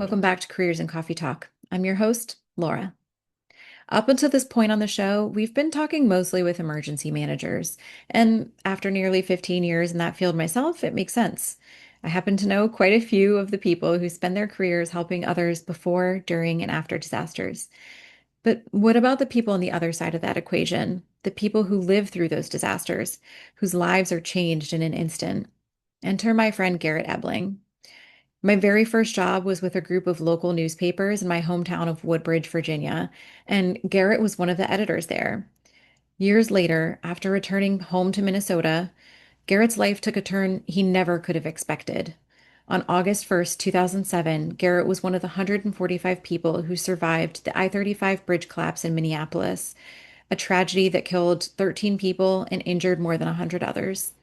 Welcome back to Careers and Coffee Talk. I'm your host, Laura. Up until this point on the show, we've been talking mostly with emergency managers. And after nearly 15 years in that field myself, it makes sense. I happen to know quite a few of the people who spend their careers helping others before, during, and after disasters. But what about the people on the other side of that equation? The people who live through those disasters, whose lives are changed in an instant. Enter my friend Garrett Ebling. My very first job was with a group of local newspapers in my hometown of Woodbridge, Virginia, and Garrett was one of the editors there. Years later, after returning home to Minnesota, Garrett's life took a turn he never could have expected. On August 1st, 2007, Garrett was one of the 145 people who survived the I-35 bridge collapse in Minneapolis, a tragedy that killed 13 people and injured more than 100 others.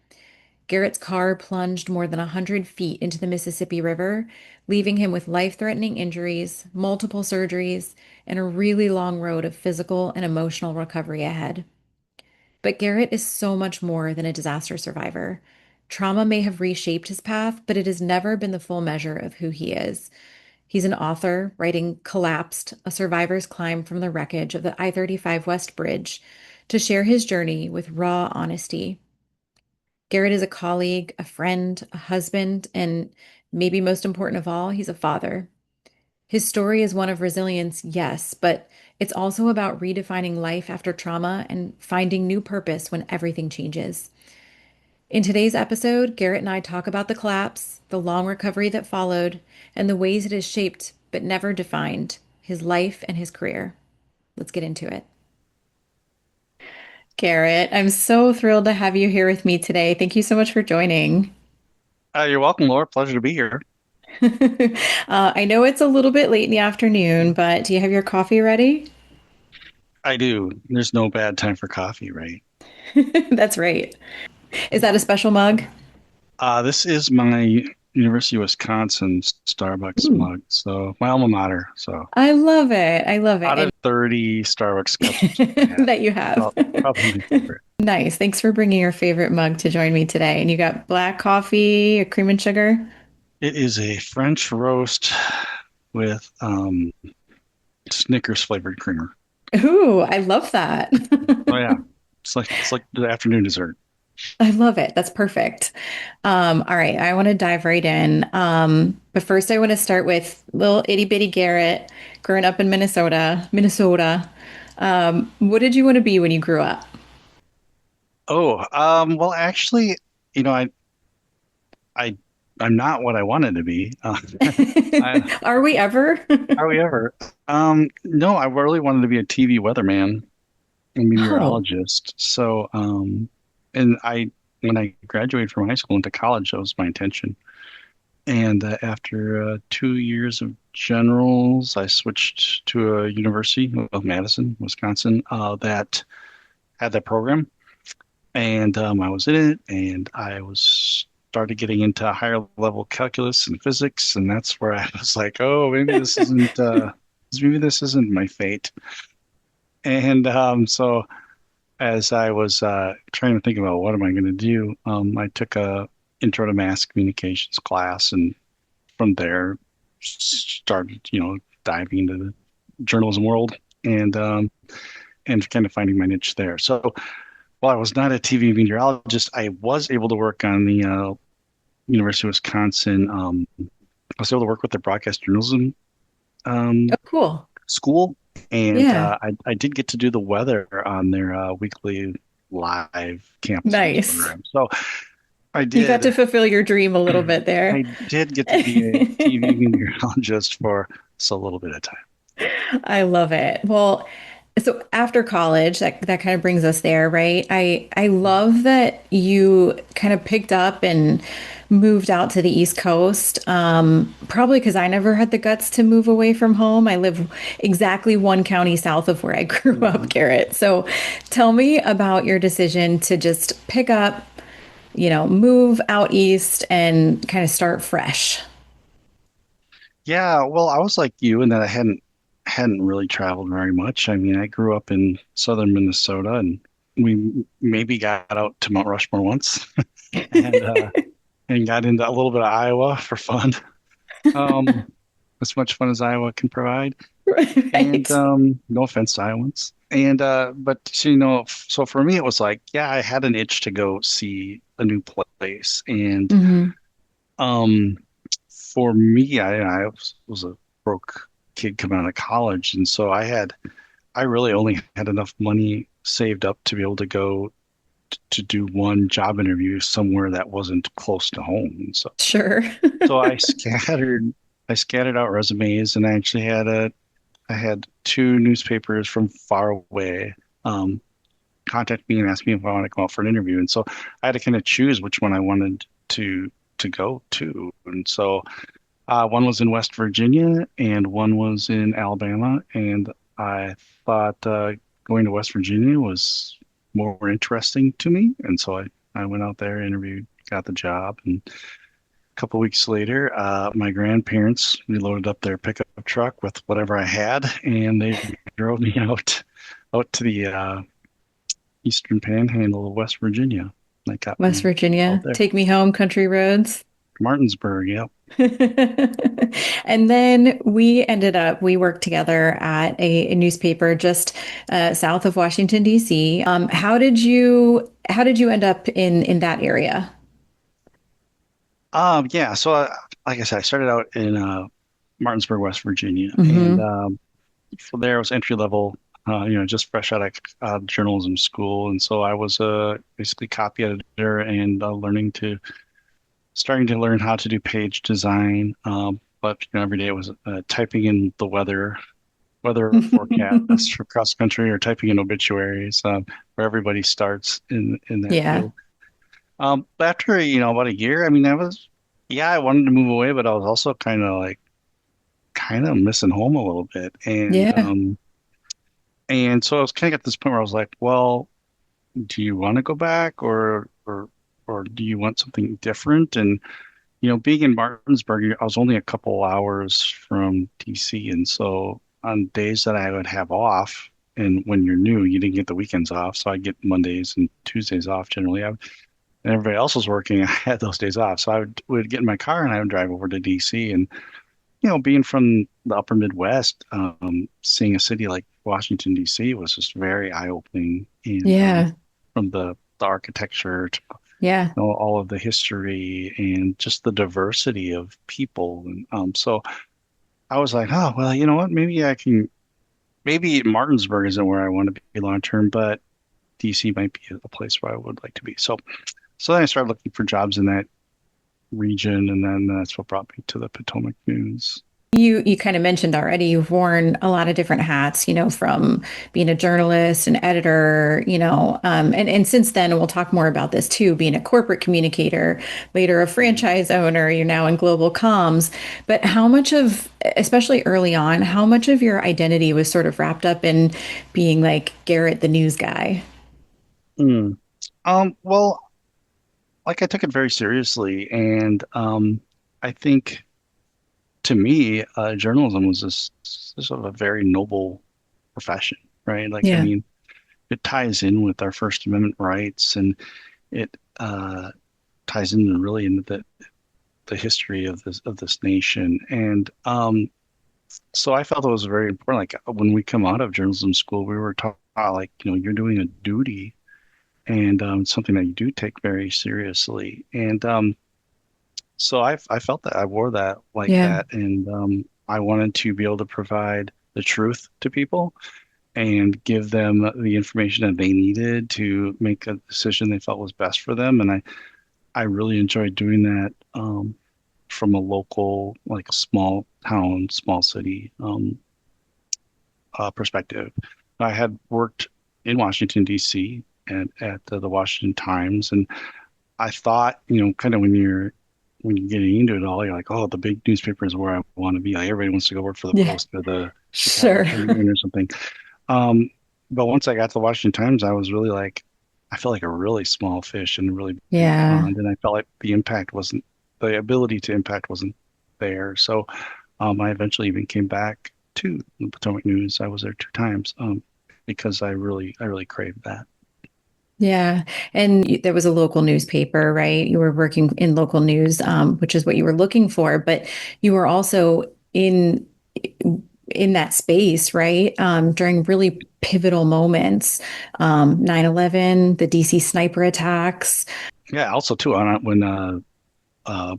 Garrett's car plunged more than 100 feet into the Mississippi River, leaving him with life-threatening injuries, multiple surgeries, and a really long road of physical and emotional recovery ahead. But Garrett is so much more than a disaster survivor. Trauma may have reshaped his path, but it has never been the full measure of who he is. He's an author writing Collapsed, a survivor's climb from the wreckage of the I-35 West Bridge, to share his journey with raw honesty. Garrett is a colleague, a friend, a husband, and maybe most important of all, he's a father. His story is one of resilience, yes, but it's also about redefining life after trauma and finding new purpose when everything changes. In today's episode, Garrett and I talk about the collapse, the long recovery that followed, and the ways it has shaped, but never defined, his life and his career. Let's get into it. Garrett, I'm so thrilled to have you here with me today. Thank you so much for joining. You're welcome, Laura. Pleasure to be here. I know it's a little bit late in the afternoon, but do you have your coffee ready? I do. There's no bad time for coffee, right? That's right. Is that a special mug? This is my University of Wisconsin Starbucks Ooh, mug, so my alma mater. So I love it. I love it. out of 30 Starbucks cups I And have, that you have. probably my favorite. Nice. Thanks for bringing your favorite mug to join me today. And you got black coffee, a cream and sugar? It is a French roast with Snickers flavored creamer. Ooh, I love that. Oh yeah, it's like the afternoon dessert. I love it. That's perfect. All right, I want to dive right in. But first, I want to start with little itty bitty Garrett, growing up in Minnesota. What did you want to be when you grew up? Oh, well, actually, you know, I, I'm not what I wanted to be. I, Are we ever? Are we ever? No, I really wanted to be a TV weatherman and Oh, meteorologist. So, and when I graduated from high school into college, that was my intention. And after 2 years of generals, I switched to a university of Madison, Wisconsin, that had that program. And I was in it, and I was started getting into higher level calculus and physics, and that's where I was like, oh, maybe this isn't my fate. And so as I was trying to think about what am I going to do, I took a intro to mass communications class, and from there started, diving into the journalism world and kind of finding my niche there. So while I was not a TV meteorologist, I was able to work on the University of Wisconsin. I was able to work with the broadcast journalism oh, um, cool. school, and Yeah, I did get to do the weather on their weekly live campus news nice. program. So I You got did to fulfill your dream a little bit there. I did get to be a TV meteorologist for just a little bit of time. I love it. Well, so after college, that kind of brings us there, right? I love that you kind of picked up and moved out to the East Coast. Probably because I never had the guts to move away from home. I live exactly one county south of where I grew up, Mhm. Garrett. So tell me about your decision to just pick up, move out east and kind of start fresh. Yeah, well, I was like you in that I hadn't really traveled very much. I mean, I grew up in southern Minnesota, and we maybe got out to Mount Rushmore once, and got into a little bit of Iowa for fun. Um, as much fun as Iowa can provide. And Right. no offense to Iowans. And but so, so for me it was like, yeah, I had an itch to go see a new place. And Hmm. um for me, I was a broke kid coming out of college, and so I really only had enough money saved up to be able to go to do one job interview somewhere that wasn't close to home. And Sure. so I scattered out resumes, and I had two newspapers from far away um, contact me and ask me if I want to come out for an interview. And so I had to kind of choose which one I wanted to go to. And so one was in West Virginia and one was in Alabama. And I thought going to West Virginia was more interesting to me. And so I went out there, interviewed, got the job. And a couple weeks later, my grandparents reloaded up their pickup truck with whatever I had, and they drove me out to the eastern panhandle of West Virginia. They got West me out Virginia, there. take me home, country roads. Martinsburg, yep. And then we worked together at a newspaper just south of Washington, D.C. How did you end up in that area? Yeah, so like I said, I started out in Martinsburg, West Virginia, and Hmm. from there I was entry level, just fresh out of journalism school, and so I was basically copy editor and starting to learn how to do page design. But every day it was typing in the weather forecast for cross country or typing in obituaries, where everybody starts in that Yeah. field. But after about a year, I mean, yeah, I wanted to move away, but I was also kind of missing home a little bit, Yeah. and so I was kind of at this point where I was like, well, do you want to go back or do you want something different? And being in Martinsburg, I was only a couple hours from DC, and so on days that I would have off, and when you're new, you didn't get the weekends off, so I get Mondays and Tuesdays off generally. And everybody else was working. I had those days off, so I would get in my car and I would drive over to DC. And being from the upper Midwest, seeing a city like Washington DC was just very eye-opening. And Yeah. from the architecture to Yeah. all of the history and just the diversity of people. And so I was like, oh, well, you know what? Maybe Martinsburg isn't where I want to be long term, but DC might be a place where I would like to be. So then I started looking for jobs in that region, and then that's what brought me to the Potomac News. You kind of mentioned already you've worn a lot of different hats, from being a journalist, an editor, and since then, and we'll talk more about this too, being a corporate communicator, later a franchise owner, you're now in global comms. But how much of, especially early on, how much of your identity was sort of wrapped up in being like Garrett, the news guy? Mm. Well, like I took it very seriously, and I think to me, journalism was this sort of a very noble profession, right? Like, I Yeah. mean, it ties in with our First Amendment rights, and it ties in really into the history of this nation. And so I felt it was very important. Like when we come out of journalism school, we were taught like, you're doing a duty and something that you do take very seriously. And so I felt that I wore that like Yeah. that, and I wanted to be able to provide the truth to people and give them the information that they needed to make a decision they felt was best for them. And I really enjoyed doing that from a local, like small town, small city perspective. I had worked in Washington, D.C. at the Washington Times, and I thought, kind of when you're getting into it all, you're like, oh, the big newspaper is where I want to be. Like everybody wants to go work for the Yeah. Post or the Chicago Sure. Tribune or something. Um, but once I got to the Washington Times, I was really like, I felt like a really small fish in a really big Yeah. pond, and I felt like the ability to impact wasn't there. So I eventually even came back to the Potomac News. I was there two times because I really craved that. Yeah. And there was a local newspaper, right? You were working in local news, which is what you were looking for, but you were also in in that space, right? During really pivotal moments, 9/11, the DC sniper attacks. Yeah, also too on when uh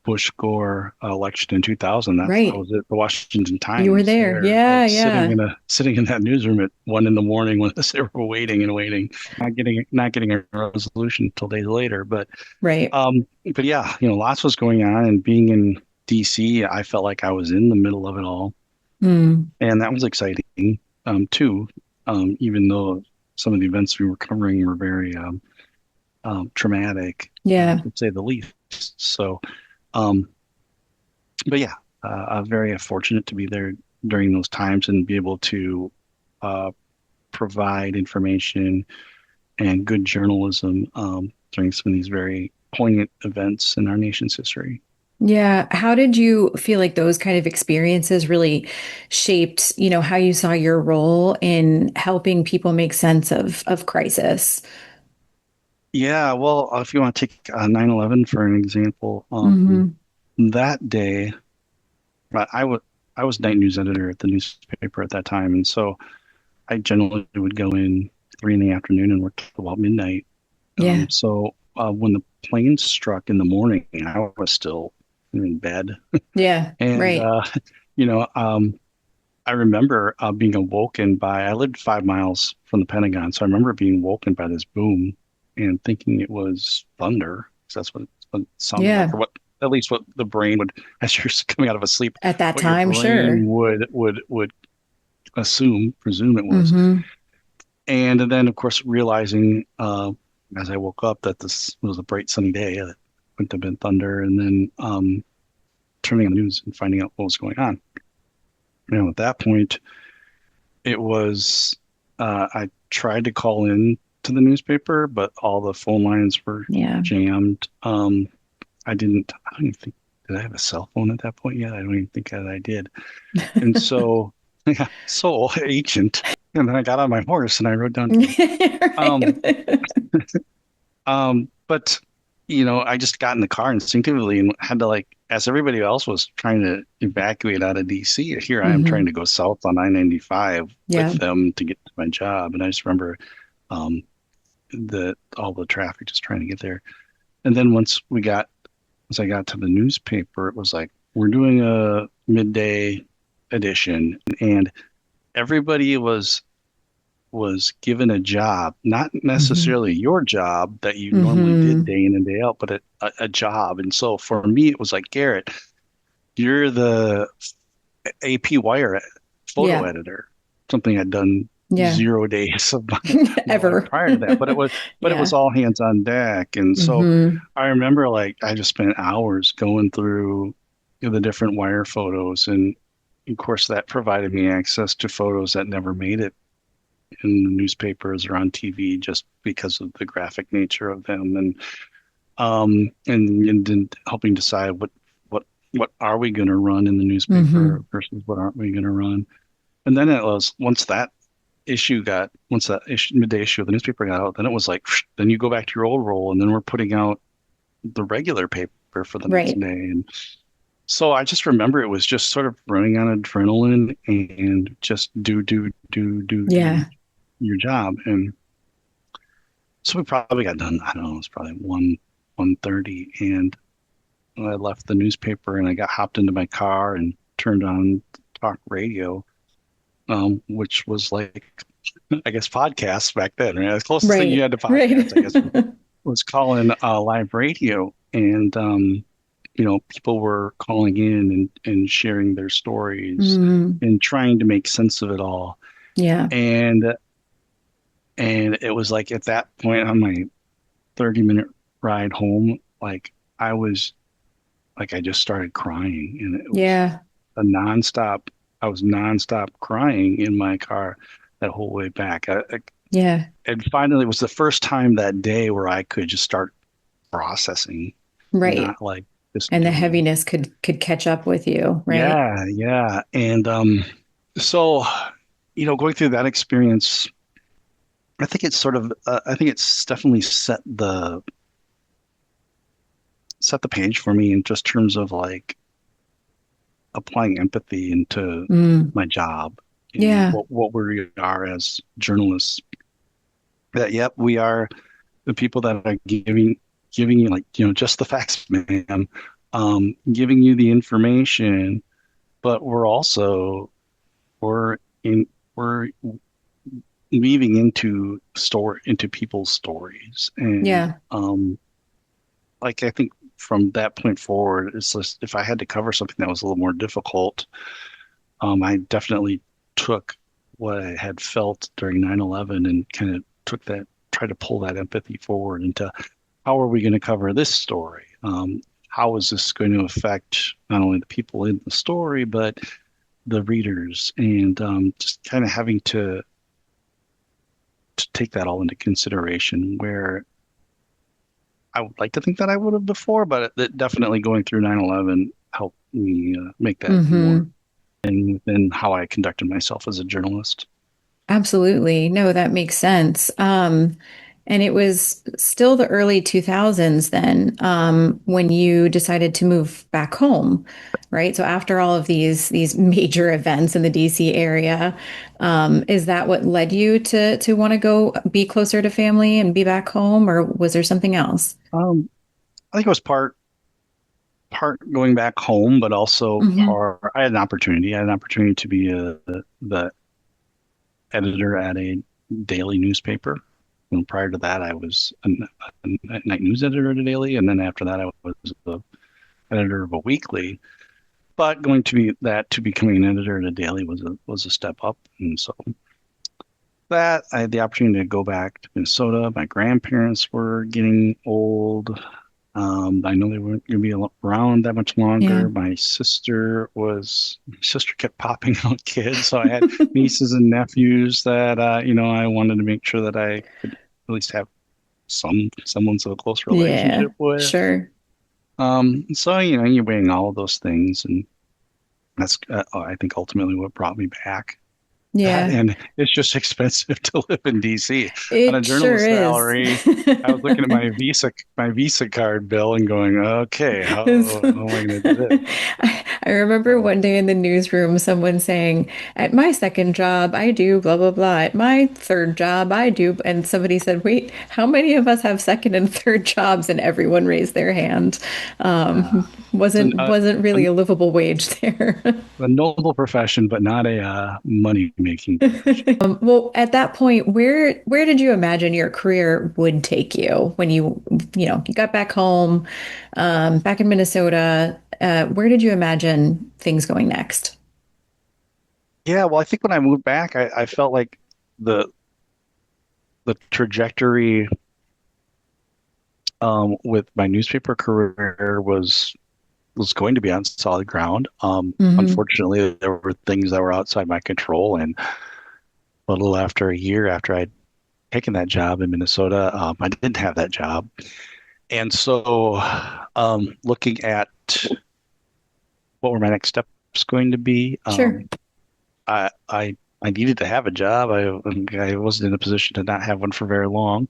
Bush Gore election in 2000, that's I Right. was at the Washington You were Times there. there. I Yeah, was yeah. sitting in that newsroom at 1 in the morning when they were waiting and waiting, not getting a resolution until days later. Right. But yeah, lots was going on, and being in DC, I felt like I was in the middle of it all, Mm, and that was exciting too. Even though some of the events we were covering were very traumatic, yeah. to say the least. So, um, but yeah, I'm very fortunate to be there during those times and be able to uh, provide information and good journalism during some of these very poignant events in our nation's history. Yeah. How did you feel like those kind of experiences really shaped, how you saw your role in helping people make sense of crisis? Yeah, well, if you want to take 9/11 for an example, Hmm. that day, I was I was night news editor at the newspaper at that time, and so I generally would go in 3 in the afternoon and work till about midnight. Yeah. When the plane struck in the morning, I was still in bed, Yeah. and Right. you know, um, I remember being awoken by. I lived 5 miles from the Pentagon, so I remember being woken by this boom and thinking it was thunder, 'cause that's what it sounded like, Yeah. or what at least what the brain would, as you're coming out of a sleep, At that what your time, brain sure. would presume it was. Hmm. And then, of course, realizing as I woke up that this was a bright sunny day, that wouldn't have been thunder, and then turning on the news and finding out what was going on. At that point, it was I tried to call in to the newspaper, but all the phone lines were Yeah. jammed. I don't even think, did I have a cell phone at that point yet? I don't even think that I did. And so, yeah, so ancient. And then I got on my horse and I rode down to you. Um, Right. but I just got in the car instinctively and had to, like, as everybody else was trying to evacuate out of DC, here I am trying Hmm. to go south on I-95 with Yeah. them to get to my job. And I just remember um the all the traffic just trying to get there. And then once I got to the newspaper, it was like, we're doing a midday edition, and everybody was given a job, not Hmm. necessarily your job that you normally did Hmm. day in and day out, but a job. And so for me, it was like, Garrett, you're the AP Wire photo Yeah. editor, something I'd done Yeah. 0 days of my life Ever. prior to that. But it was Yeah. all hands on deck. And so Hmm. I remember, like, I just spent hours going through the different wire photos, and of course that provided me access to photos that never made it in the newspapers or on TV just because of the graphic nature of them, and then helping decide what are we going to run in the newspaper Hmm. versus what aren't we going to run. And then it was once that midday issue of the newspaper got out, then it was like, then you go back to your old role, and then we're putting out the regular paper for the next Right. day. And so I just remember it was just sort of running on adrenaline and just do Yeah. your job. And so we probably got done. I don't know. It was probably 1:30, and I left the newspaper and I got hopped into my car and turned on talk radio, which was like, I guess, podcasts back then. Right? The closest thing you Right. had to Right. podcasts, I guess, was calling live radio, and people were calling in and sharing their stories Hmm. and trying to make sense of it all. Yeah. And it was like at that point on my 30-minute ride home, like I was like I just started crying, and it was Yeah. a nonstop. I was nonstop crying in my car that whole way back. Yeah. And finally, it was the first time that day where I could just start processing, Right. not like just And the doing. heaviness could catch up with you, right? Yeah, yeah. And so, going through that experience, I think it's definitely set the page for me in just terms of, like, applying empathy into Mm. my job and Yeah. what we are as journalists. That yep, we are the people that are giving you like just the facts, man. Giving you the information, but we're in we're weaving into people's stories and Yeah. like I think from that point forward, it's just if I had to cover something that was a little more difficult, I definitely took what I had felt during 9/11 and kind of tried to pull that empathy forward into how are we going to cover this story? How is this going to affect not only the people in the story, but the readers? And just kind of having to take that all into consideration where I would like to think that I would have before, but it definitely going through 9/11 helped me make that more Hmm. than how I conducted myself as a journalist. Absolutely. No, that makes sense. And it was still the early 2000s then, when you decided to move back home, right? So after all of these major events in the DC area, is that what led you to want to go be closer to family and be back home, or was there something else? I think it was part going back home, but also Hmm. part I had an opportunity. I had an opportunity to be the editor at a daily newspaper. And prior to that, I was a night news editor at a daily, and then after that, I was the editor of a weekly. But going to be that to becoming an editor at a daily was a step up, and so that I had the opportunity to go back to Minnesota. My grandparents were getting old. I know they weren't going to be around that much Yeah. longer. My sister kept popping out kids, so I had nieces and nephews that I wanted to make sure that I could at least have some semblance of a close Yeah. relationship with. Sure. So you're weighing all of those things, and that's I think ultimately what brought me back. That Yeah. and it's just expensive to live in DC. On a It sure journalist is. salary, I was looking at my Visa card bill and going, okay, Is- how am I going to do this? I remember So one day in the newsroom, someone saying, "At my second job, I do blah, blah, blah. At my third job, I do." And somebody said, "Wait, how many of us have second and third jobs?" And everyone raised their hand. uh, it's Wasn't really a livable wage there. a noble profession, but not a money making profession. Well, at that point, where did you imagine your career would take you when you got back home, back in Minnesota? Where did you imagine things going next? Yeah, well, I think when I moved back, I felt like the the trajectory with my newspaper career was going to be on solid ground. Hmm. Unfortunately, there were things that were outside my control, and a little after a year after I'd taken that job in Minnesota, I didn't have that job, and so looking at what were my next steps going to be, Sure. I needed to have a job. I wasn't in a position to not have one for very long.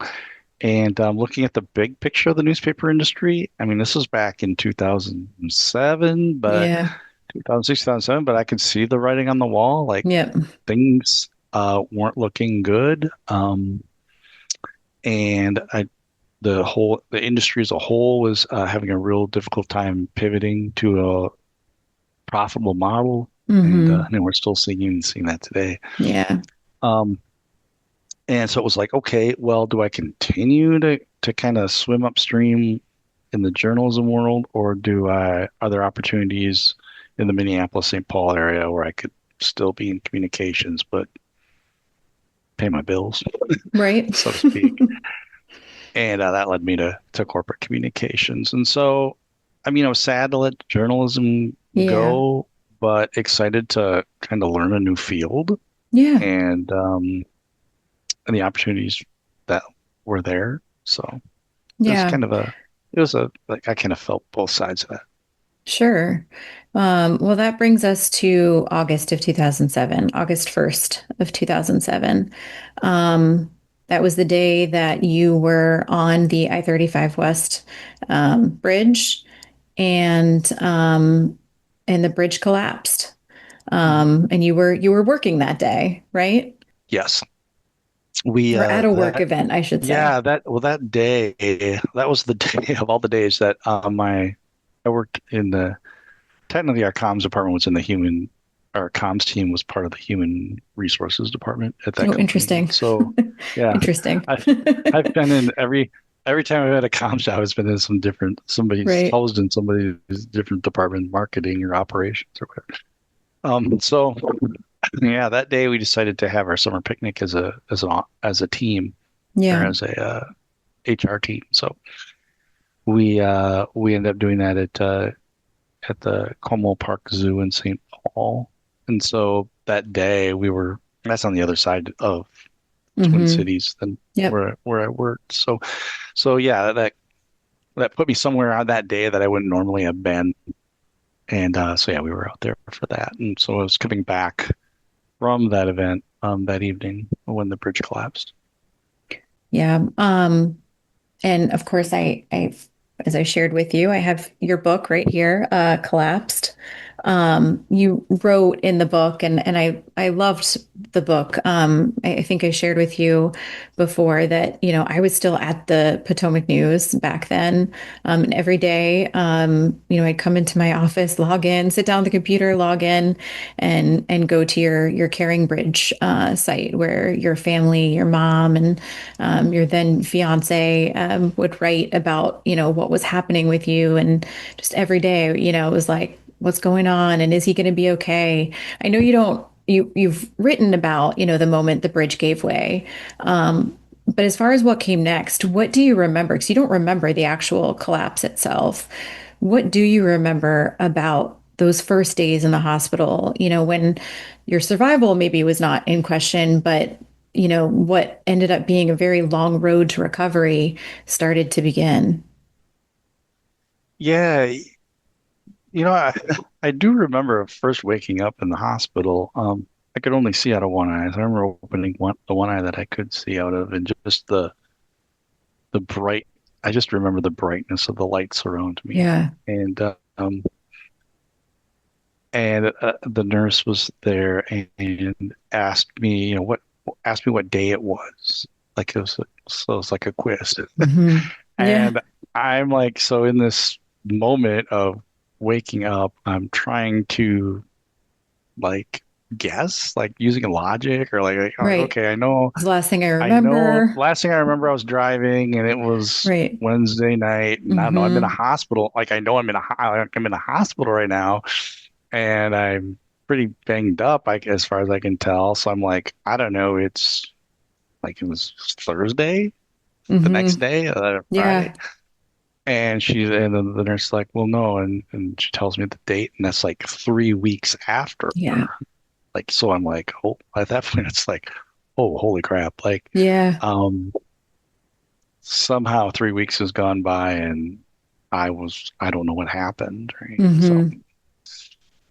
And looking at the big picture of the newspaper industry, I mean, this was back in 2007, but Yeah. 2006, 2007, but I could see the writing on the wall. Like Yep. things weren't looking good. And the industry as a whole was having a real difficult time pivoting to a profitable model. Hmm. And we're still seeing that today. Yeah. Um, and so it was like, okay, well, do I continue to kind of swim upstream in the journalism world, or are there opportunities in the Minneapolis, St. Paul area where I could still be in communications but pay my bills, Right. so to speak? And that led me to corporate communications. And so, I mean, I was sad to let journalism Yeah. go, but excited to kind of learn a new field Yeah. and the opportunities that were there. So it was Yeah. kind of it was a like I kind of felt both sides of that. Sure. Well, that brings us to August of 2007, August 1st of 2007. Um, that was the day that you were on the I-35 West bridge. And and the bridge collapsed. Mhm. And you were working that day, right? Yes. We Or at a work that event, I should say. Yeah, that day, that was the day of all the days that my I worked in the technically our comms department was in the human our comms team was part of the human resources department at that Oh, company. interesting. So yeah, Interesting. I've been in every time I've had a comms job, it's been in some different somebody's Right. housed in somebody's different department, marketing or operations or whatever. So yeah, that day we decided to have our summer picnic as a team or Yeah. as a HR team. So we ended up doing that at the Como Park Zoo in St. Paul. And so that day that's on the other side of Twin Hmm. Cities than Yep. where I worked. So yeah, that put me somewhere on that day that I wouldn't normally have been. And so yeah, we were out there for that. And so I was coming back from that event that evening when the bridge collapsed. Yeah. And of course, as I shared with you, I have your book right here, Collapsed. You wrote in the book, and I loved the book. I think I shared with you before that, I was still at the Potomac News back then. And every day, I'd come into my office, log in, sit down at the computer, log in, and go to your Caring Bridge site where your family, your mom, and your then fiance would write about, what was happening with you. And just every day, it was like, what's going on? And is he going to be okay? I know you've written about, the moment the bridge gave way. But as far as what came next, what do you remember? Because you don't remember the actual collapse itself. What do you remember about those first days in the hospital, when your survival maybe was not in question, but what ended up being a very long road to recovery started to begin. Yeah, I do remember first waking up in the hospital. I could only see out of one eye. So I remember opening the one eye that I could see out of, and just the bright. I just remember the brightness of the lights around me, Yeah. and the nurse was there and asked me, asked me what day it was. Like so it's like a quiz, Hmm. Yeah. and I'm like, so in this moment of waking up, I'm trying to like guess, like using logic or like Right. okay, It's the last thing I I know remember. last thing I remember I was driving and it was Right. Wednesday night and I don't know, I'm in a Hmm. hospital. Like I know I'm in a hospital right now and I'm pretty banged up, like as far as I can tell. So I'm like, I don't know, it's like it was Thursday, the next Hmm. day, Friday. Yeah. And the nurse is like, well, no, and she tells me the date, and that's like 3 weeks after. Yeah. Like, so I'm like, oh, at that point, it's like, oh, holy crap! Like, Yeah. um, somehow 3 weeks has gone by, and I don't know what happened, right? Hmm.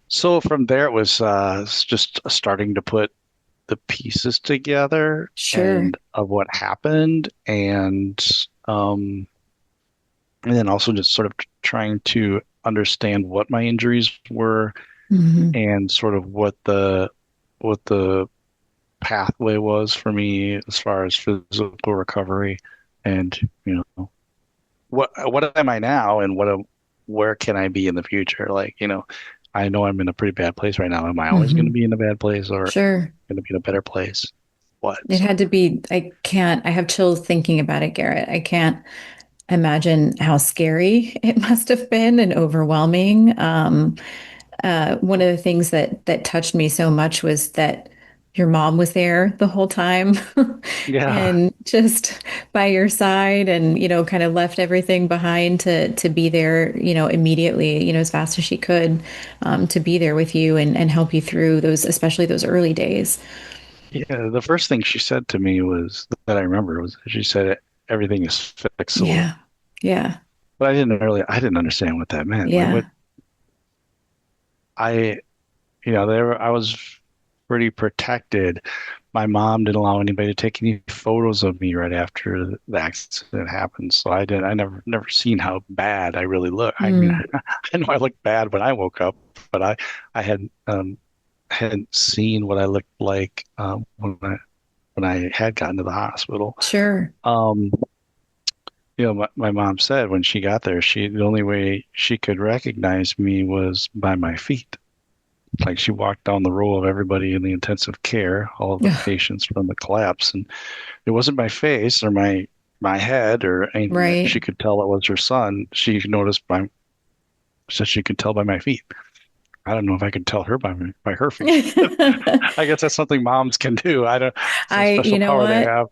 So from there, it was just starting to put the pieces together Sure. and of what happened, um, and then also just sort of trying to understand what my injuries were Hmm. and sort of what the pathway was for me as far as physical recovery and what am I now and where can I be in the future, like I know I'm in a pretty bad place right now. Am I always going to Hmm. be in a bad place or Sure. going to be in a better place? What? It had to be, I have chills thinking about it, Garrett. I can't imagine how scary it must have been and overwhelming. One of the things that touched me so much was that your mom was there the whole time Yeah. and just by your side and kind of left everything behind to be there immediately as fast as she could, to be there with you and help you through those, especially those early days. Yeah, the first thing she said to me was that I remember was she said everything is fixable. Yeah. Yeah. But I didn't understand what that meant. Like what Yeah. I, there I was. pretty protected. My mom didn't allow anybody to take any photos of me right after the accident happened. So I never seen how bad I really look. I mean, Mm, I know I looked bad when I woke up, but I hadn't seen what I looked like when I had gotten to the hospital. sure. Um, my mom said when she got there, the only way she could recognize me was by my feet. Like she walked down the row of everybody in the intensive care, all of the Ugh, patients from the collapse, and it wasn't my face or my head or anything that right. she could tell it was her son. She noticed by said she could tell by my feet. I don't know if I could tell her by her feet. I guess that's something moms can do. I don't some You special know power they what? have,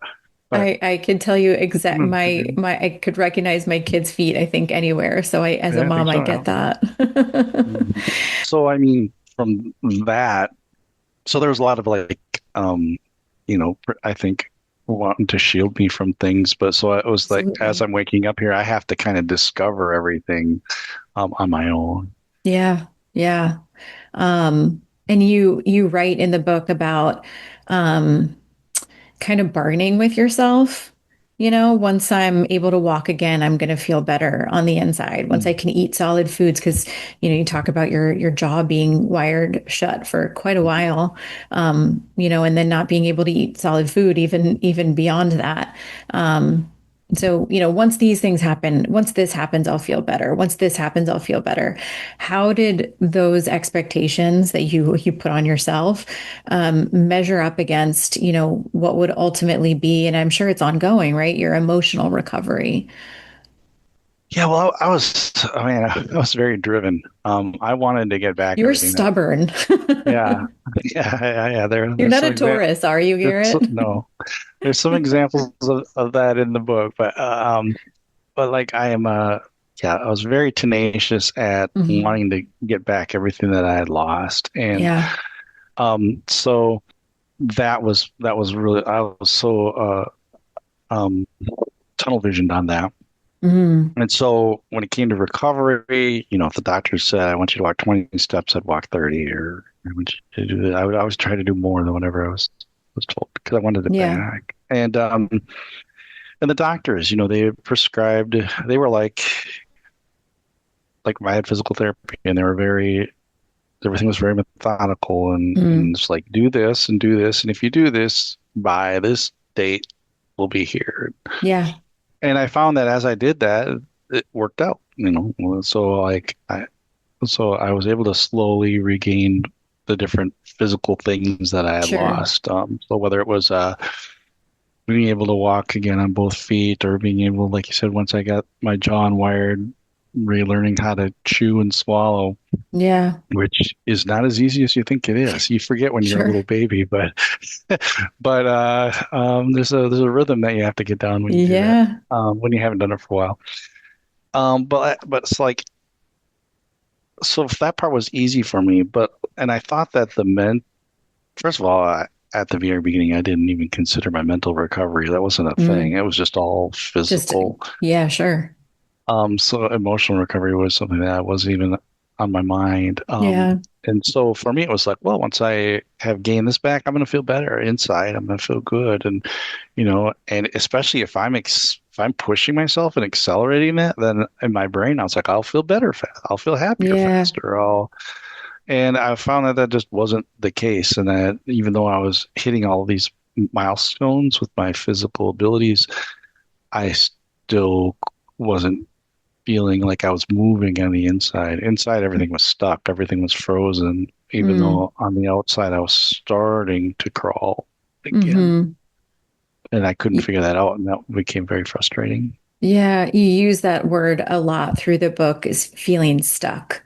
but I could tell you exact my I could recognize my kids' feet, I think anywhere. So I as a yeah, I mom think I so. get Yeah. that. Mhm. So I mean, from that, so there's a lot of like, I think wanting to shield me from things, but so it was like as Absolutely. I'm waking up here, I have to kind of discover everything on my own. Yeah. Yeah. And you write in the book about um kind of bargaining with yourself. Once I'm able to walk again, I'm going to feel better on the inside. Once I Mm. can eat solid foods, because you talk about your jaw being wired shut for quite a while, and then not being able to eat solid food, even beyond that. So, once these things happen, once this happens, I'll feel better. Once this happens, I'll feel better. How did those expectations that you put on yourself measure up against, what would ultimately be, and I'm sure it's ongoing, right? Your emotional recovery. Yeah, well, I mean, I was very driven. I wanted to get back You were everything that, stubborn. yeah, yeah. You're There's not some a exa Taurus, are you, Garrett? no, there's some examples of that in the book, but like yeah, I was very tenacious at Mhm. wanting to get back everything that I had lost, and Yeah. so that was really I was so um, tunnel visioned on that. Mm. And so when it came to recovery, if the doctor said, I want you to walk 20 steps, I'd walk 30, or I want you to do, I would always try to do more than whatever was told because I wanted it Yeah. back. And the doctors, they prescribed, they were like I had physical therapy and everything was very methodical and Mm. it's like, do this and do this. And if you do this by this date, we'll be here. Yeah. And I found that as I did that, it worked out, so so I was able to slowly regain the different physical things that I had Sure. lost. So whether it was being able to walk again on both feet or being able, like you said, once I got my jaw unwired, relearning how to chew and swallow, Yeah. which is not as easy as you think it is. You forget when you're a Sure. little baby, but there's a rhythm that you have to get down when you do that. Yeah. When you haven't done it for a while. But it's like so that part was easy for me, and I thought that the men first of all, at the very beginning, I didn't even consider my mental recovery. That wasn't a thing. Mm. It was just all Just, physical. yeah, sure. So emotional recovery was something that wasn't even on my mind. Yeah. And so for me, it was like, well, once I have gained this back, I'm going to feel better inside. I'm going to feel good, and especially if I'm pushing myself and accelerating that, then in my brain, I was like, I'll feel better fast. I'll feel happier Yeah. faster. And I found that that just wasn't the case, and that even though I was hitting all these milestones with my physical abilities, I still wasn't feeling like I was moving on the inside. Inside, everything was stuck, everything was frozen, even Mm. though on the outside I was starting to crawl again. Hmm. And I couldn't figure that out, and that became very frustrating. Yeah, you use that word a lot through the book is feeling stuck.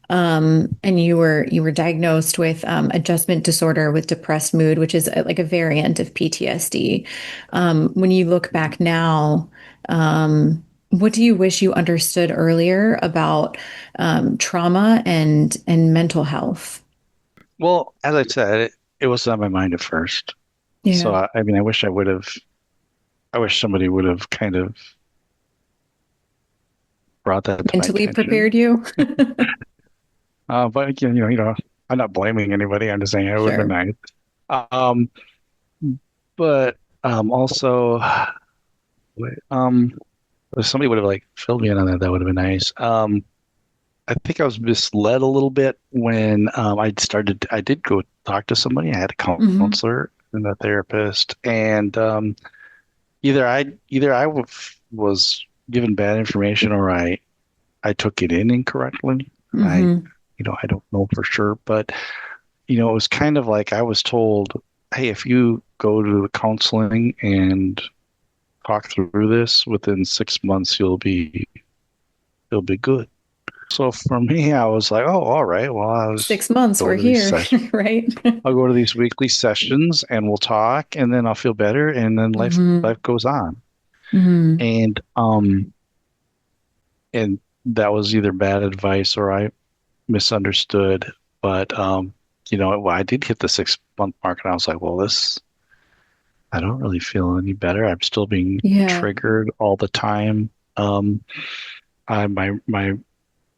And you were diagnosed with adjustment disorder with depressed mood, which is like a variant of PTSD. When you look back now, what do you wish you understood earlier about trauma and mental health? Well, as I said, it was on my mind at first. So Yeah, I mean, I wish somebody would have kind of brought that to my mentally attention. prepared you. But again, I'm not blaming anybody. I'm just saying it would have been Sure. nice. Um, but also, if somebody would have like filled me in on that, that would have been nice. I think I was misled a little bit when I did go talk to somebody. I had a Hmm. counselor and a therapist, and was given bad information or I took it in incorrectly. I, Hmm. I don't know for sure, but it was kind of like I was told, hey, if you go to the counseling and talk through this within 6 months, you'll be good. So for me, I was like, oh, all right. Well, 6 months, go we're to these here, sessions. right? I'll go to these weekly sessions and we'll talk, and then I'll feel better, and then life Hmm. goes on. Hmm. And and that was either bad advice or I misunderstood. But I did hit the 6 month mark, and I was like, well, I don't really feel any better. I'm still being Yeah. triggered all the time. Um, my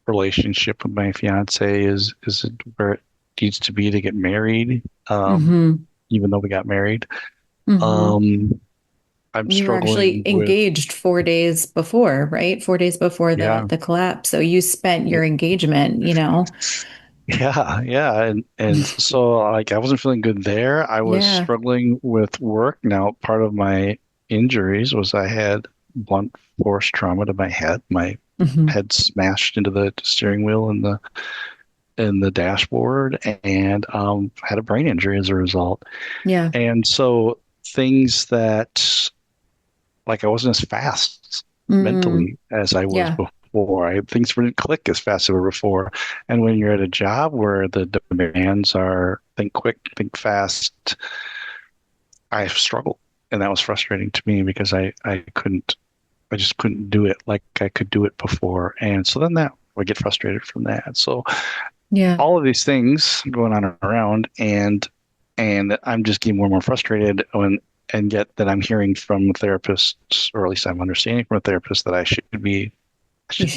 relationship with my fiance is where it needs to be to get married. Hmm. Even though we got married. Hmm. Um, I'm You were actually struggling with, engaged 4 days before, right? 4 days before the yeah, the collapse. So you spent yeah, your engagement, yeah, and so like I wasn't feeling good there. I was Yeah. struggling with work. Now, part of my injuries was I had blunt force trauma to my head. My Hmm. head smashed into the steering wheel and the dashboard, and had a brain injury as a result. Yeah. And so things that like I wasn't as fast Mm. mentally as I was Yeah. before. Things didn't click as fast as they were before. And when you're at a job where the demands are think quick, think fast, I struggled. And that was frustrating to me because I just couldn't do it like I could do it before. And so then that I get frustrated from that. So Yeah. all of these things going on around, and I'm just getting more and more frustrated and yet that I'm hearing from therapists, or at least I'm understanding from a therapist that I You should should be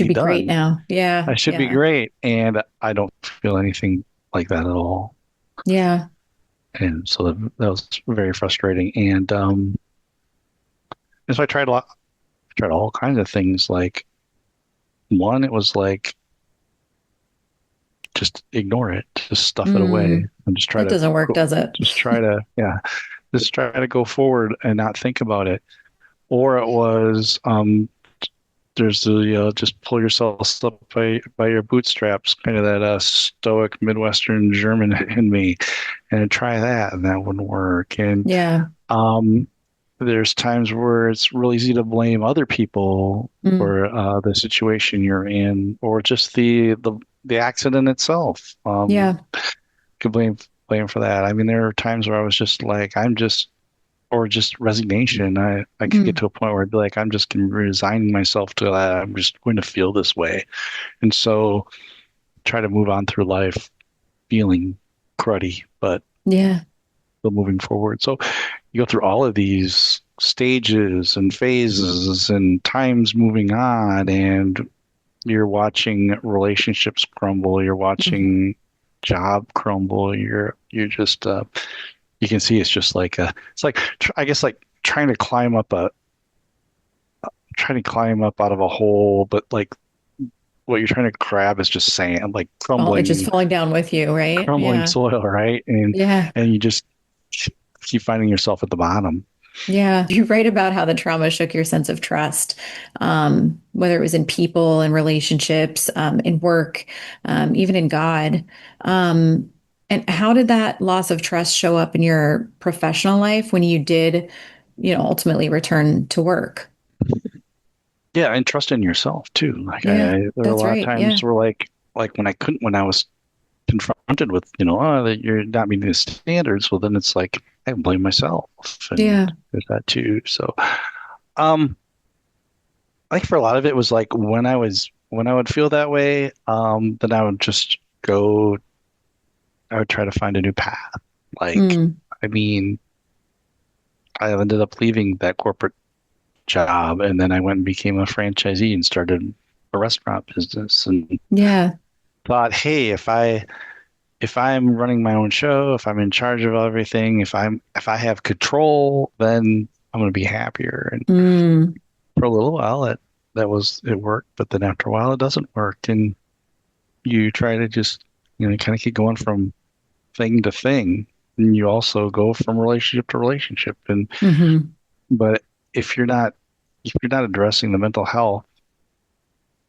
be great done. now. I Yeah. should be Yeah. great. And I don't feel anything like that at all. Yeah. And so that was very frustrating. And so tried all kinds of things. Like one, it was like just ignore it, just stuff it away Mm. and just try That to doesn't work, go, does it? just try to, yeah, just try to go forward and not think about it. Or it was there's the just pull yourself up by your bootstraps, kind of that stoic Midwestern German in me, and try that, and that wouldn't work. And Yeah. um, there's times where it's real easy to blame other people Mm. for the situation you're in, or just the accident itself. Yeah. Could blame for that. I mean, there are times where I was just like, or just resignation. I could get Mm. to a point where I'd be like, I'm just resigning myself to that. I'm just going to feel this way. And so try to move on through life feeling cruddy, but Yeah. still moving forward. So you go through all of these stages and phases and times moving on, and you're watching relationships crumble, you're Mhm. watching job crumble, you're just you can see it's just like it's like I guess like trying to climb up out of a hole, but like what you're trying to grab is just sand, like Well, it's just falling down with you, right? crumbling Yeah. soil, right? Yeah. And you just keep finding yourself at the bottom. Yeah. You write about how the trauma shook your sense of trust, whether it was in people and relationships, in work, even in God. Um, and how did that loss of trust show up in your professional life when you did, ultimately return to work? Yeah, and trust in yourself too. Like Yeah, there were a that's lot of right. Yeah. times where like when I was confronted with, that you're not meeting the standards, well then it's like I can blame myself, and Yeah. there's that too. So um I think for a lot of it was like when I would feel that way, then I would try to find a new path. Like, Mm. I mean, I ended up leaving that corporate job, and then I went and became a franchisee and started a restaurant business, and Yeah. thought, hey, if I'm running my own show, if I'm in charge of everything, if I have control, then I'm going to be happier. And Mm, for a little while, it worked, but then after a while, it doesn't work, and you try to just kind of keep going from thing to thing, and you also go from relationship to relationship. And hmm. but if you're not if you're not addressing the mental health,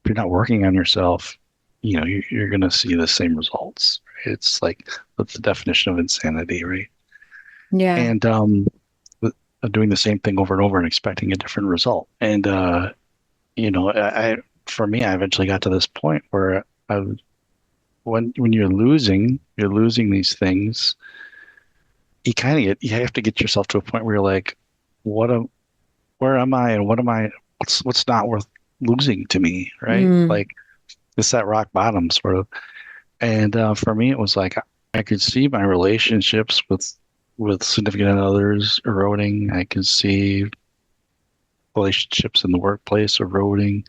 if you're not working on yourself, you're going to see the same results. Right? It's like that's the definition of insanity, right? Yeah, And doing the same thing over and over and expecting a different result. And for me, I eventually got to this point where when you're losing these things. You have to get yourself to a point where you're like, what am, where am I, and what's not worth losing to me, right? mm, Like it's that rock bottom sort of. And for me, it was like I could see my relationships with significant others eroding. I could see relationships in the workplace eroding.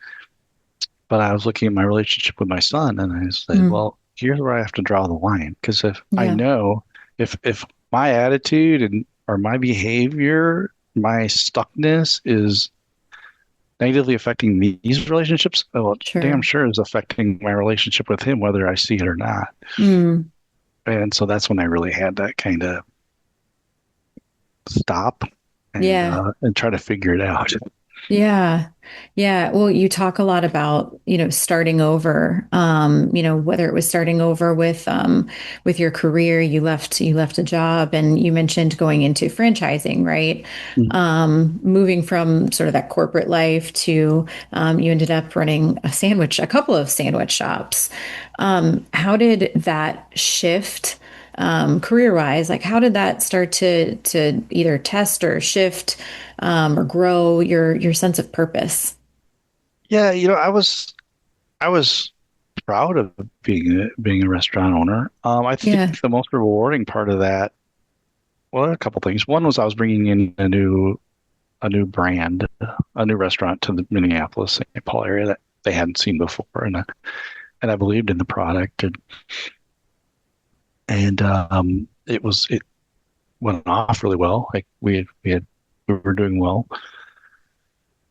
But I was looking at my relationship with my son, and I said, mm, well, here's where I have to draw the line. Because if I yeah, know if my attitude and or my behavior, my stuckness is negatively affecting these relationships, well, damn sure. sure is affecting my relationship with him, whether I see it or not. Mm, And so that's when I really had to kind of stop yeah. and try to figure it out. Yeah. Yeah. Well, you talk a lot about, starting over, whether it was starting over with your career, you left a job and you mentioned going into franchising, right? Mhm. Moving from sort of that corporate life to, you ended up running a couple of sandwich shops. How did that shift? Career wise, like how did that start to either test or shift or grow your sense of purpose? Yeah, I was proud of being a restaurant owner. I Yeah. think the most rewarding part of that, well, a couple things. One was I was bringing in a new brand, a new restaurant to the Minneapolis, St. Paul area that they hadn't seen before, and I believed in the product, and it went off really well. Like we were doing well.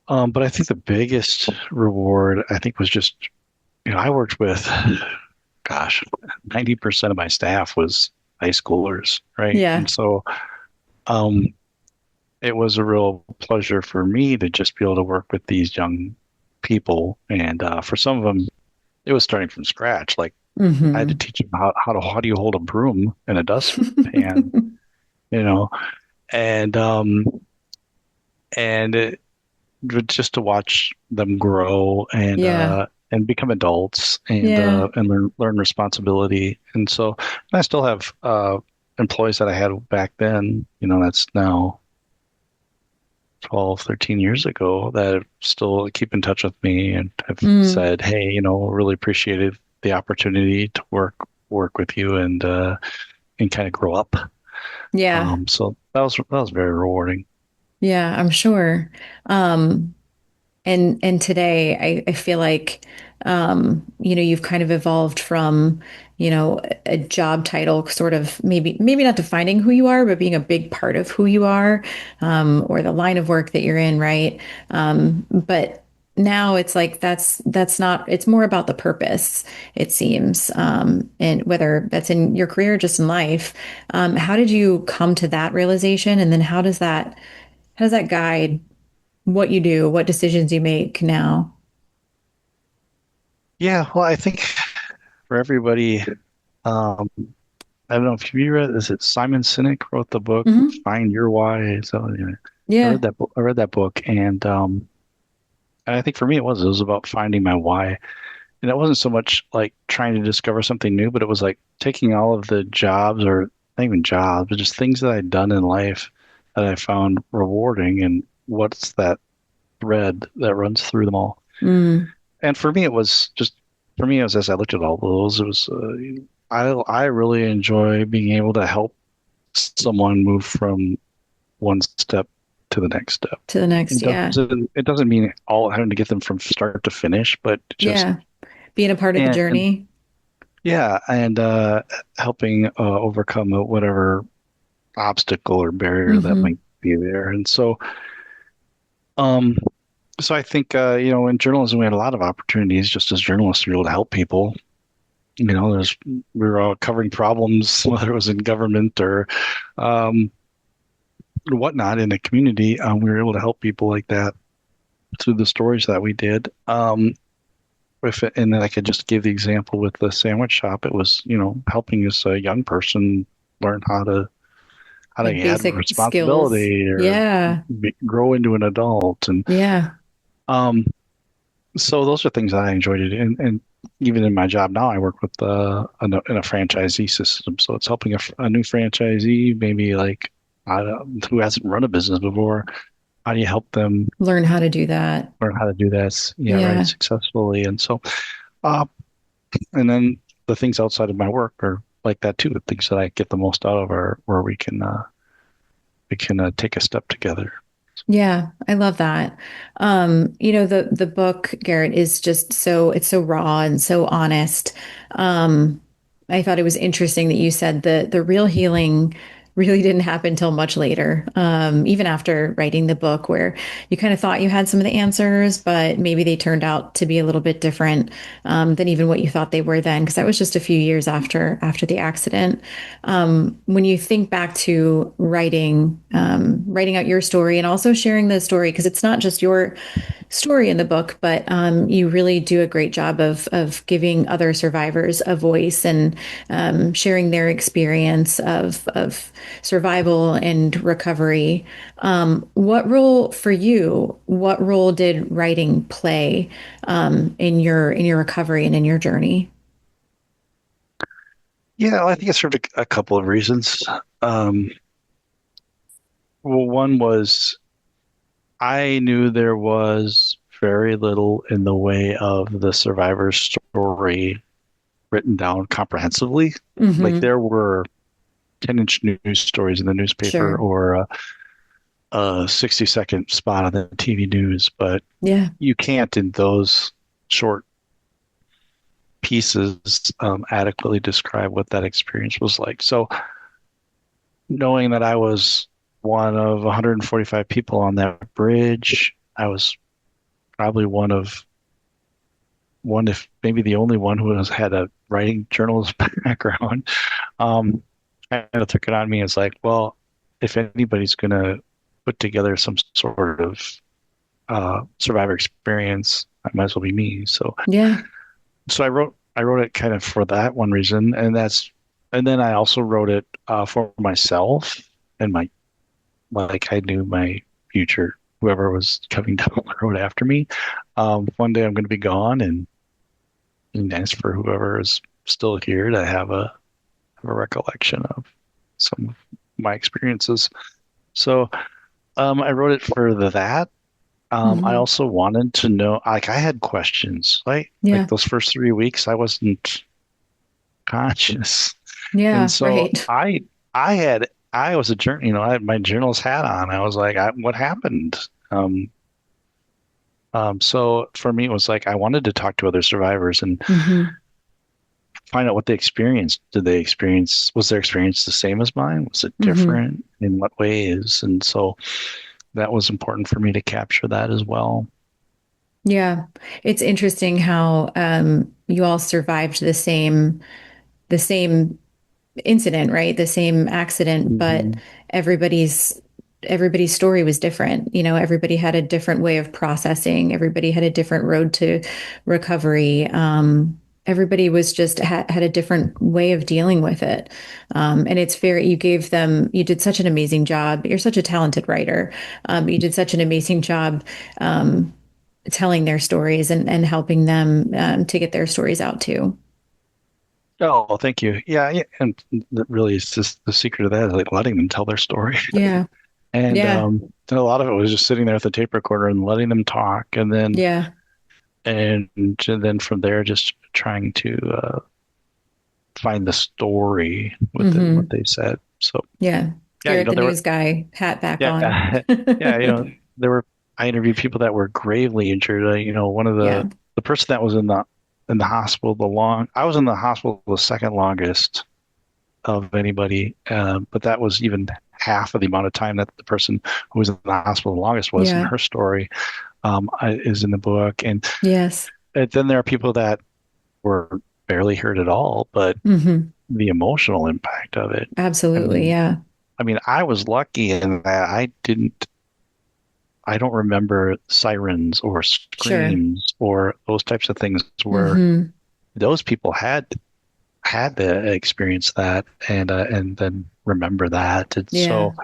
But I think the biggest reward I think was just I worked with, gosh, 90% of my staff was high schoolers, right? And Yeah. so um, it was a real pleasure for me to just be able to work with these young people. And for some of them, it was starting from scratch. Like I had to Hmm. teach them how do you hold a broom and a dustpan, you know, and and it, just to watch them grow Yeah. and become adults Yeah. and learn responsibility. And so I still have employees that I had back then, that's now 12, 13 years ago that still keep in touch with me and have Mm. said, hey, really appreciated the opportunity to work with you and kind of grow up. Yeah. So that was very rewarding. Yeah, I'm sure. Um, and today I feel like you've kind of evolved from, a job title sort of maybe not defining who you are, but being a big part of who you are, or the line of work that you're in, right? But now it's like that's not it's more about the purpose, it seems. And whether that's in your career or just in life. How did you come to that realization? And then how does that guide what you do, what decisions you make now? Yeah, well, I think for everybody, um, I don't know if you read, is it Simon Sinek wrote the book Hmm. Find Your Why? So yeah, Yeah. I read that book, and I think for me it was about finding my why. And it wasn't so much like trying to discover something new, but it was like taking all of the jobs or not even jobs, but just things that I'd done in life that I found rewarding and what's that thread that runs through them all. Mm. And for me it was as I looked at all those, it was I really enjoy being able to help someone move from one step to the next step. To the next. Yeah. It doesn't mean all having to get them from start to finish, but just Yeah. Being a part of the and journey. Yeah, and helping overcome whatever obstacle or barrier that Hmm. might be there. And um, so I think in journalism we had a lot of opportunities just as journalists to be able to help people. There's we were all covering problems, whether it was in government um, or whatnot in the community. We were able to help people like that through the stories that we did. And then I could just give the example with the sandwich shop. It was, helping this young person learn how to Like have basic skills. responsibility or Yeah. grow into an adult. And Yeah. um, so those are things that I enjoyed it. And even in my job now, I work with in a franchisee system. So it's helping a new franchisee, maybe like who hasn't run a business before. How do you help them Learn how to do that. learn how to do this? Yeah, right, Yeah. successfully. And so, uh, and then the things outside of my work are like that too. The things that I get the most out of are where we can take a step together. Yeah, I love that. The book, Garrett, is just it's so raw and so honest. I thought it was interesting that you said the real healing really didn't happen till much later, even after writing the book, where you kind of thought you had some of the answers, but maybe they turned out to be a little bit different than even what you thought they were then, because that was just a few years after the accident. When you think back to writing out your story and also sharing the story, because it's not just your story in the book, but you really do a great job of giving other survivors a voice and sharing their experience of survival and recovery. What role for you? What role did writing play in your recovery and in your journey? Yeah, I think it served a couple of reasons. Um, well, one was I knew there was very little in the way of the survivor's story written down comprehensively. Like Hmm. there were 10-inch news stories in the newspaper Sure. or a 60-second spot on the TV news, but Yeah. you can't in those short pieces adequately describe what that experience was like. So knowing that I was one of 145 people on that bridge, I was probably one, if maybe the only one who has had a writing journalist background. I kind of took it on me as like, well, if anybody's going to put together some sort of survivor experience, it might as well be me. Yeah. So I wrote it kind of for that one reason, and then I also wrote it for myself and my like I knew my future, whoever was coming down the road after me. One day I'm going to be gone, and ask for whoever is still here to have a recollection of some of my experiences. So I wrote it for that. I Hmm. also wanted to know, like, I had questions, right? Like Yeah. those first 3 weeks, I wasn't conscious, and Yeah. so Right. I was a journal, I had my journalist hat on. I was like, what happened? Um, so for me, it was like I wanted to talk to other survivors and Hmm. find out what they experienced. Was their experience the same as mine? Was it Hmm. different? In what ways? And so that was important for me to capture that as well. Yeah. It's interesting how you all survived the same incident, right? The same accident, but Hmm. everybody's everybody's story was different. Everybody had a different way of processing. Everybody had a different road to recovery. Everybody was just had a different way of dealing with it. And it's very, you did such an amazing job. You're such a talented writer. You did such an amazing job telling their stories and helping them to get their stories out too. Oh, well, thank you. Yeah, yeah, and that really is just the secret of that is like letting them tell their story. Yeah. And Yeah. a lot of it was just sitting there with the tape recorder and letting them talk, Yeah. and then from there just trying to find the story within what Hmm. they said. So Yeah. yeah, Garrett, the there were news guy, hat back yeah on. yeah there were I interviewed people that were gravely injured. One of Yeah. the person that was in the in the hospital I was in the hospital the second longest of anybody, but that was even half of the amount of time that the person who was in the hospital the longest was. And Yeah. her story is in the book. Yes. And then there are people that were barely hurt at all, but Hmm. the emotional impact of it. I Absolutely. mean, Yeah. I was lucky in that I don't remember sirens or Sure. screams or those types of things where Hmm. those people had to experience that and then remember that. And Yeah. so,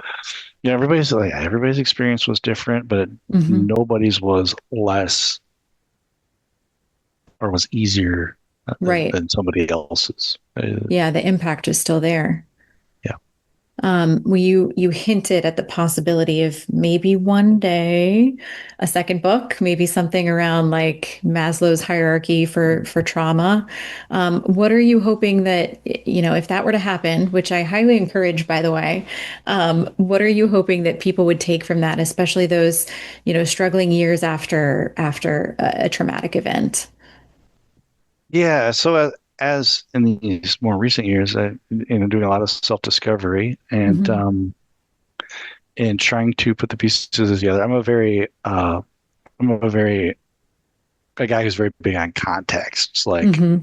everybody's experience was different, but Hmm. nobody's was less or was easier Right. than somebody else's. Yeah. The impact is still there. Yeah. Well, you hinted at the possibility of maybe one day a second book, maybe something around like Maslow's hierarchy for trauma. What are you hoping that, if that were to happen, which I highly encourage, by the way, what are you hoping that people would take from that, especially those, struggling years after a traumatic event? Yeah. So as in these more recent years, doing a lot of self-discovery Hmm. and trying to put the pieces together. I'm a very a guy who's very big on context. It's like Hmm.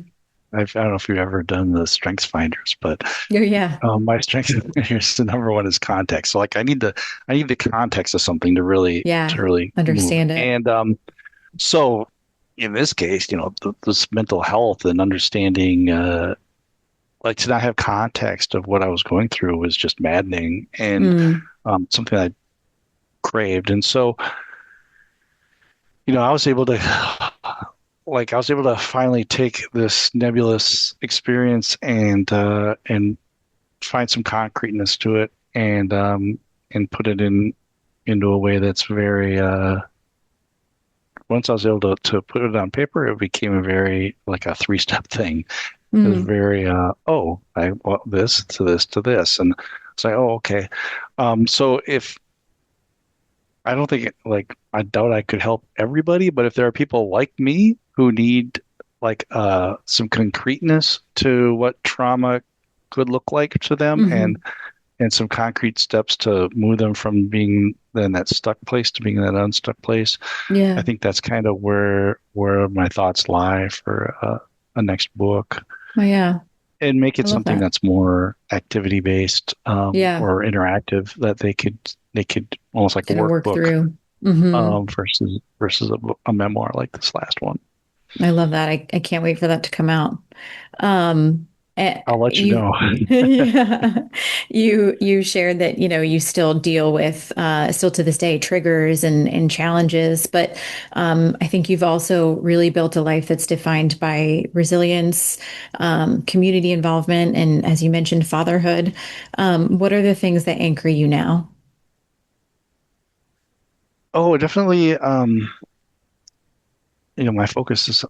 I don't know if you've ever done the strengths finders, but Oh, yeah. my strengths finders, the number one is context. So like I need the context of something Yeah. to really move. Understand it. And so in this case, this mental health and understanding, like to not have context of what I was going through was just maddening and Mm. something I craved. And so, I was able to I was able to finally take this nebulous experience and find some concreteness to it and put it into a way that's very once I was able to put it on paper, it became a very like a three-step thing. It was Mm. very I want this to this to this. And it's like, oh, okay. So if I don't think I doubt I could help everybody, but if there are people like me who need some concreteness to what trauma could look like to them Hmm. and some concrete steps to move them from being in that stuck place to being in that unstuck place, I Yeah. think that's kind of where my thoughts lie for a next book Oh, yeah. and make I it love something that. that's more activity based Yeah. or interactive that they could almost like a Kind of work workbook through. Hmm. versus a memoir like this last one. I love that. I can't wait for that to come out. Um, I'll let you you, know. yeah, you shared that, you still deal with, still to this day, triggers and challenges, but I think you've also really built a life that's defined by resilience, community involvement, and as you mentioned, fatherhood. What are the things that anchor you now? Oh, definitely. My focus is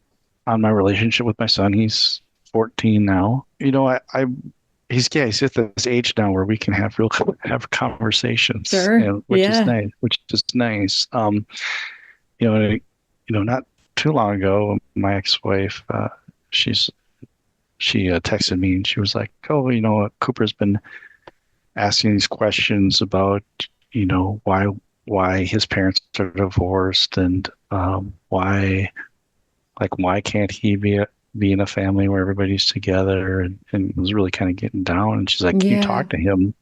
on my relationship with my son. He's 14 now. He's at this age now where we can have have conversations, Sure. and which is Yeah. nice, which is nice. You know, not too long ago, my ex-wife, she's she texted me and she was like, "Oh, Cooper's been asking these questions about, why his parents are divorced and why can't he be in a family where everybody's together and was really kind of getting down." And she's like, "Can you Yeah. talk to him?"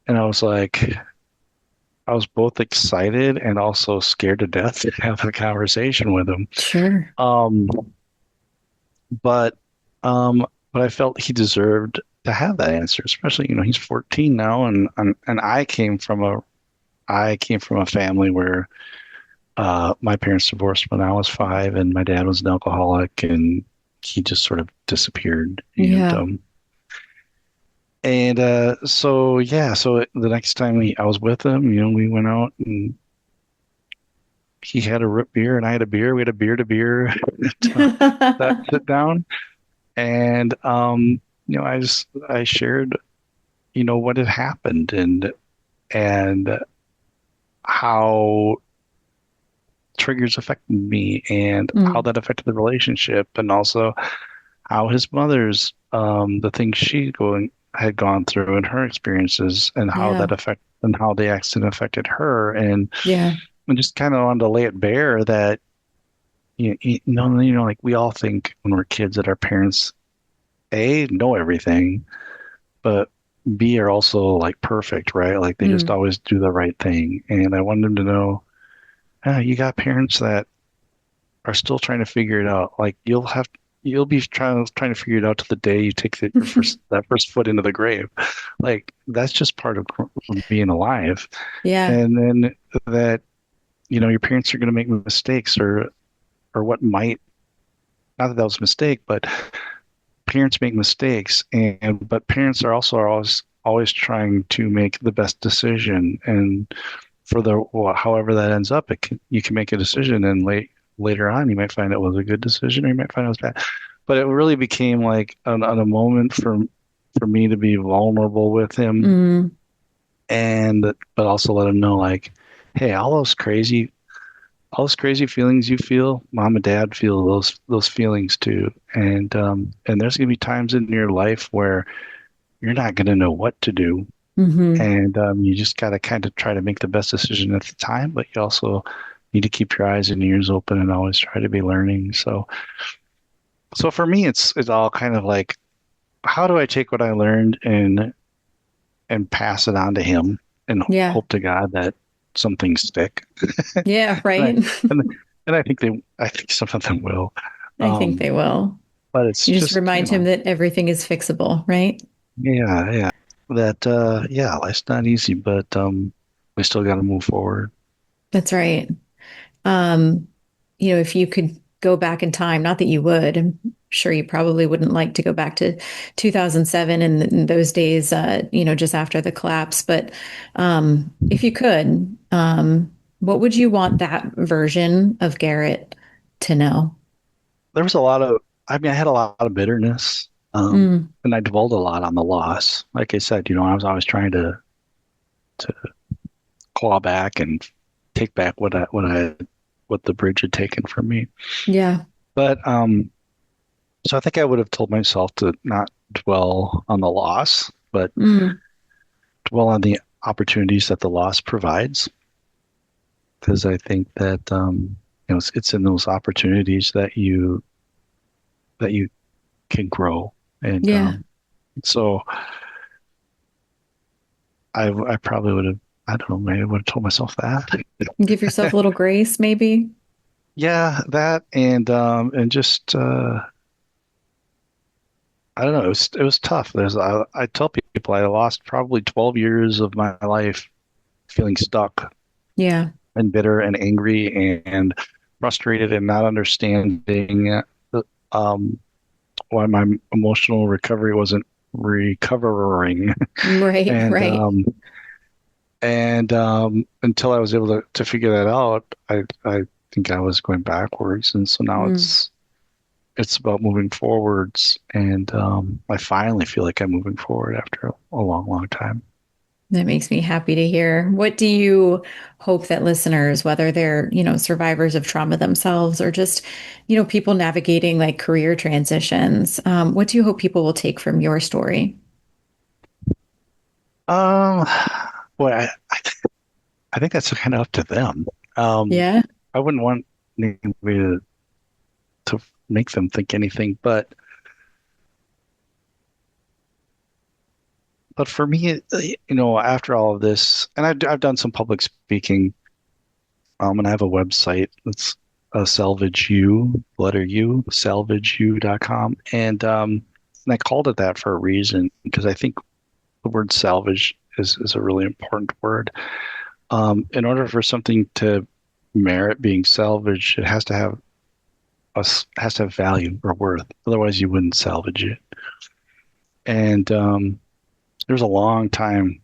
And I was both excited and also scared to death to have a conversation with him. Sure. Um, but um, but I felt he deserved to have that answer, especially, he's 14 now, and I came from a family where my parents divorced when I was 5, and my dad was an alcoholic, and he just sort of disappeared. Yeah. And so yeah, so the next time I was with him, we went out and he had a root beer and I had a beer. We had a beer to beer that sit down, and I shared what had happened and how triggers affected me and how Mm. that affected the relationship, and also how his mother's the things she going had gone through and her experiences and how Yeah. that affect and how the accident affected her, and Yeah. I just kind of wanted to lay it bare that like we all think when we're kids that our parents A know everything, but B are also like perfect, right? Like they just Mm. always do the right thing. And I wanted them to know, you got parents that are still trying to figure it out. Like you'll be trying to figure it out to the day you take your first foot into the grave. Like that's just part of being alive. Yeah. And then that your parents are going to make mistakes or what might not that that was a mistake, but parents make mistakes, and but parents are also always trying to make the best decision, and for the well, however that ends up, you can make a decision, and later on you might find it was a good decision, or you might find it was bad. But it really became like a moment for me to be vulnerable with him, Mm. and but also let him know like, hey, all those crazy feelings you feel, mom and dad feel those feelings too. And there's gonna be times in your life where you're not gonna know what to do. Hmm. And you just gotta kind of try to make the best decision at the time, but you also need to keep your eyes and ears open and always try to be learning. So for me it's all kind of like how do I take what I learned and pass it on to him and Yeah. hope to God that some things stick. Yeah. And I Right. and, and I think some of them will. I think Um, they will. but it's You just just, remind him that everything is fixable, right? yeah, yeah. That yeah, life's not easy, but we still got to move forward. That's right. Um, if you could go back in time, not that you would, I'm sure you probably wouldn't like to go back to 2007 and those days, just after the collapse. But if you could, what would you want that version of Garrett to know? There was a lot of, I mean, I had a lot of bitterness, Mm, and I dwelled a lot on the loss. Like I said, I was always trying to claw back and take back what the bridge had taken from me. yeah. But so I think I would have told myself to not dwell on the loss, but Mm, dwell on the opportunities that the loss provides. Because I think that it's in those opportunities that you can grow, and yeah. so I probably would have I don't know maybe I would have told myself that. Give yourself a little grace, maybe. Yeah, that and just I don't know, it was tough. I tell people I lost probably 12 years of my life feeling stuck Yeah. and bitter and angry and frustrated and not understanding um, why my emotional recovery wasn't recovering. Right, and right. until I was able to figure that out, I think I was going backwards, and so now Mm. it's about moving forwards, and I finally feel like I'm moving forward after a long, long time. That makes me happy to hear. What do you hope that listeners, whether they're, survivors of trauma themselves or just, people navigating like career transitions, what do you hope people will take from your story? Um, boy, I think that's kind of up to them. Um, Yeah. I wouldn't want anybody to make them think anything, but for me, after all of this, and I've done some public speaking, and I have a website that's salvage u letter u salvageu.com, and I called it that for a reason because I think the word salvage is a really important word. In order for something to merit being salvaged, it has to have value or worth. Otherwise, you wouldn't salvage it. And there was a long time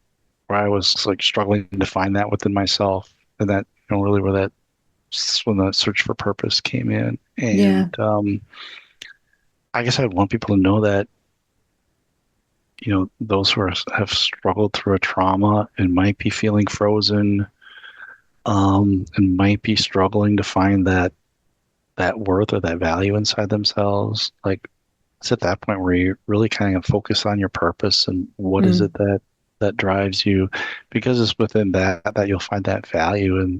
where I was like struggling to find that within myself, and that really where that when the search for purpose came in. Yeah. And I guess I want people to know that those who have struggled through a trauma and might be feeling frozen, and might be struggling to find that worth or that value inside themselves. Like it's at that point where you really kind of focus on your purpose and what is Mm. it that drives you, because it's within that you'll find that value. And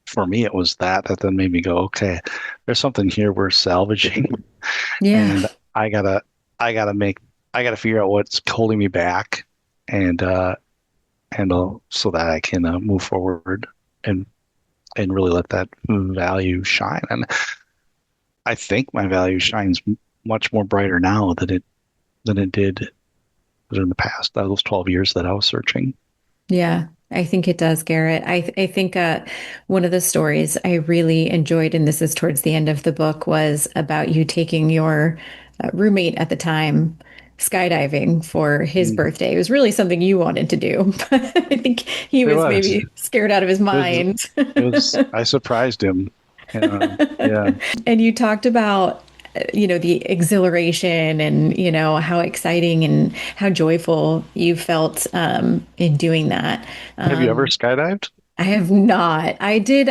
for me, it was that then made me go, okay, there's something here we're salvaging, Yeah. and I gotta I gotta make I gotta figure out what's holding me back, and so that I can move forward and really let that value shine. And I think my value shines much more brighter now than it did in the past, those 12 years that I was searching. Yeah, I think it does, Garrett. I think one of the stories I really enjoyed, and this is towards the end of the book, was about you taking your roommate at the time skydiving for his Mm. birthday. It was really something you wanted to do, but I think he It was was. maybe scared out of his It was. mind. It was. I surprised him. Yeah. And you talked about, the exhilaration and, how exciting and how joyful you felt in doing that. Have you ever Um, skydived? I have not. I did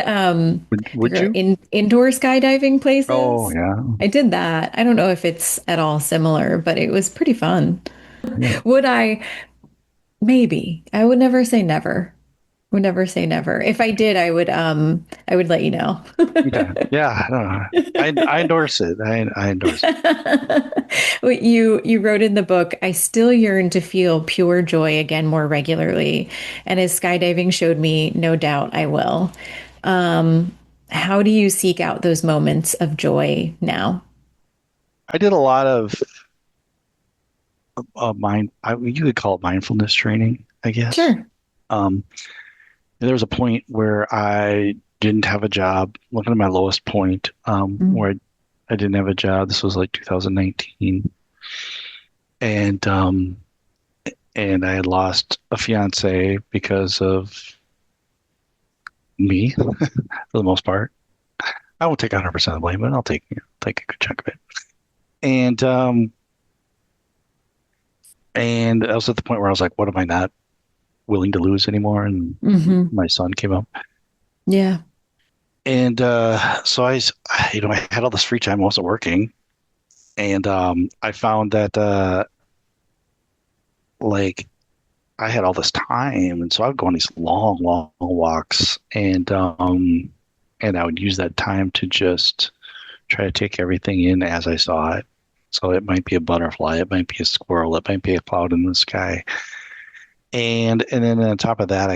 Would you? indoor skydiving Oh, places. yeah. I did that. I don't know if it's at all similar, but it was pretty fun. Yeah. Would I? Maybe. I would never say never. Would never say never. If I did, I would let you know. Okay. Yeah. I don't know. I endorse it. I endorse it. What you wrote in the book, I still yearn to feel pure joy again more regularly. And as skydiving showed me, no doubt I will. How do you seek out those moments of joy now? I did a lot of you could call it mindfulness training, I guess. Sure. Um, there was a point where I didn't have a job, looking at my lowest point, Mm, where I didn't have a job. This was like 2019. And I had lost a fiance because of me for the most part. I won't take 100% of the blame, but I'll take a good chunk of it. And I was at the point where I was like, what am I not willing to lose anymore? And hmm. my son came up. Yeah. And so I had all this free time, I wasn't working. And I found that like I had all this time, and so I would go on these long, long walks, and I would use that time to just try to take everything in as I saw it. So it might be a butterfly, it might be a squirrel, it might be a cloud in the sky, and then on top of that,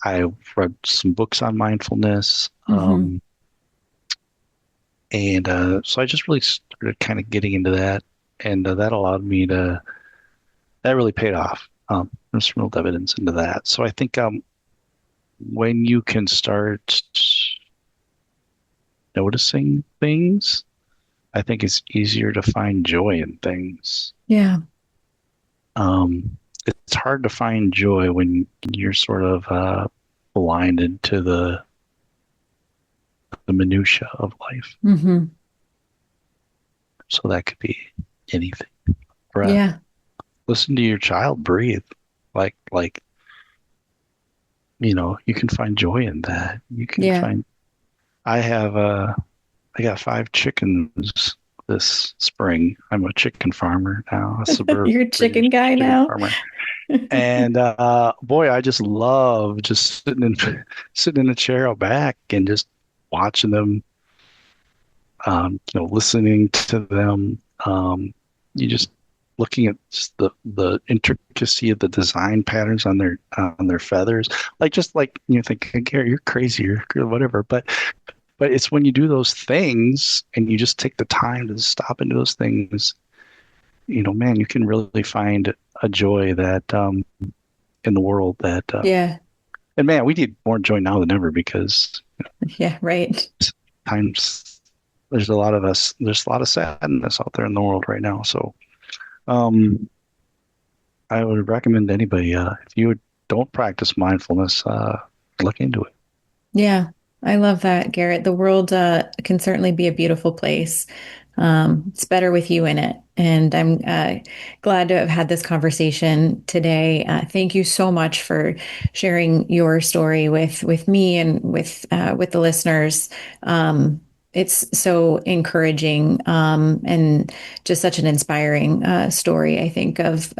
I read some books on mindfulness, Hmm. and so I just really started kind of getting into that, and that allowed me to that really paid off. There's some real evidence into that. So I think when you can start noticing things, I think it's easier to find joy in things. Yeah. It's hard to find joy when you're sort of blinded to the minutia of life. Hmm. So that could be anything. Breath. Yeah. Listen to your child breathe. Like you can find joy in that. You can Yeah. find. I have I got 5 chickens this spring. I'm a chicken farmer now, a suburban You're a chicken guy chicken now? farmer. And boy, I just love just sitting in a chair out back and just watching them, listening to them. You just looking at just the intricacy of the design patterns on their feathers, just like think, Gary, you're crazy or whatever, but it's when you do those things and you just take the time to stop and do those things, man, you can really find a joy that in the world that Yeah. and man, we need more joy now than ever because Yeah. Right. times there's a lot of sadness out there in the world right now. So um I would recommend anybody if you don't practice mindfulness, look into it. Yeah. I love that, Garrett. The world can certainly be a beautiful place. It's better with you in it. And I'm glad to have had this conversation today. Thank you so much for sharing your story with me and with the listeners. It's so encouraging and just such an inspiring story. I think of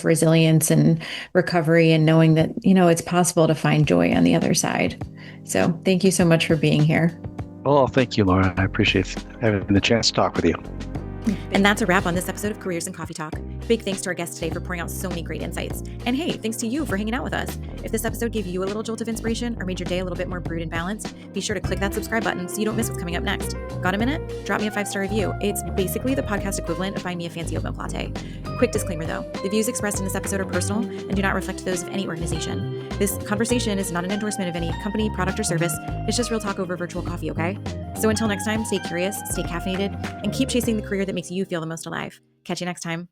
resilience and recovery, and knowing that it's possible to find joy on the other side. So thank you so much for being here. Well, thank you, Laura. I appreciate having the chance to talk with you. And that's a wrap on this episode of Careers and Coffee Talk. Big thanks to our guest today for pouring out so many great insights. And hey, thanks to you for hanging out with us. If this episode gave you a little jolt of inspiration or made your day a little bit more brewed and balanced, be sure to click that subscribe button so you don't miss what's coming up next. Got a minute? Drop me a 5-star review. It's basically the podcast equivalent of buying me a fancy oat milk latte. Quick disclaimer though, the views expressed in this episode are personal and do not reflect those of any organization. This conversation is not an endorsement of any company, product, or service. It's just real talk over virtual coffee, okay? So until next time, stay curious, stay caffeinated, and keep chasing the career that makes you feel the most alive. Catch you next time.